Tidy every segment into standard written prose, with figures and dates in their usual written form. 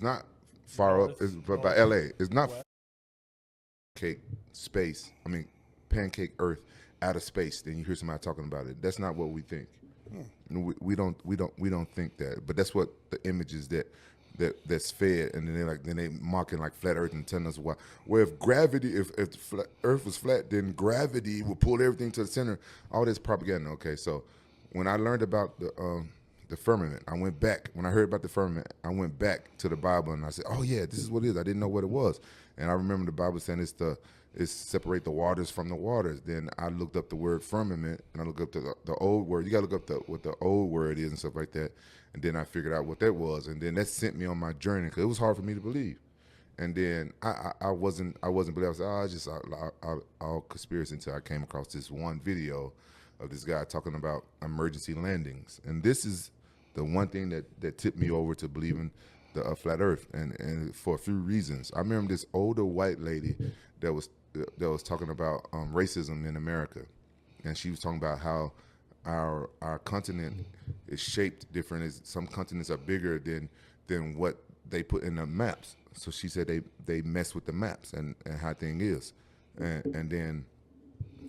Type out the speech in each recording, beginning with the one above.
not far up. It's but by LA. It's not cake space. I mean, pancake Earth out of space. Then you hear somebody talking about it. That's not what we think. We don't think that. But that's what the images that's fed, and then they mocking like flat Earth and telling us why. Well, if gravity, if Earth was flat, then gravity would pull everything to the center. All this propaganda. Okay, so when I learned about the firmament, I went back. When I heard about the firmament, I went back to the Bible and I said, "Oh yeah, this is what it is." I didn't know what it was, and I remember the Bible saying it's separate the waters from the waters. Then I looked up the word firmament, and I looked up the old word. You got to look up what the old word is and stuff like that. And then I figured out what that was, and then that sent me on my journey because it was hard for me to believe. And then I wasn't believing. I was like, oh, it's just all conspiracy until I came across this one video of this guy talking about emergency landings, and this is the one thing that tipped me over to believing the flat Earth, and for a few reasons. I remember this older white lady that was talking about racism in America, and she was talking about how our continent is shaped different. Some continents are bigger than what they put in the maps. So she said they mess with the maps and how thing is, and then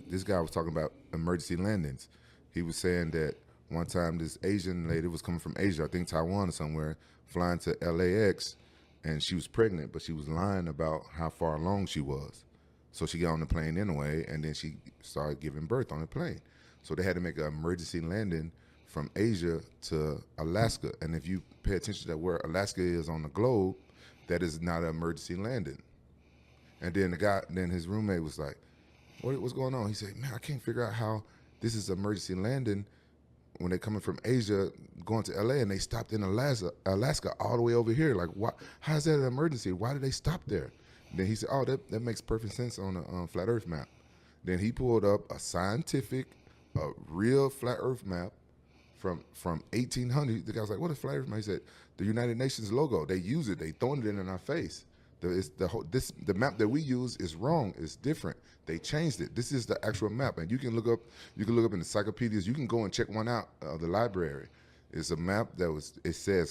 this guy was talking about emergency landings. He was saying that one time this Asian lady was coming from Asia, I think Taiwan or somewhere, flying to LAX, and she was pregnant, but she was lying about how far along she was. So she got on the plane anyway, and then she started giving birth on the plane. So they had to make an emergency landing from Asia to Alaska. And if you pay attention to where Alaska is on the globe, that is not an emergency landing. And then his roommate was like, what's going on? He said, man, I can't figure out how this is emergency landing when they're coming from Asia going to LA and they stopped in Alaska all the way over here. Like, why? How is that an emergency? Why did they stop there? Then he said, oh, that makes perfect sense on a flat Earth map. Then he pulled up a scientific, real flat Earth map from 1800. The guy was like, what is flat Earth map? He said, the United Nations logo. They use it. They throwing it in our face. The map that we use is wrong. It's different. They changed it. This is the actual map, and you can look up in encyclopedias. You can go and check one out of the library. It's a map it says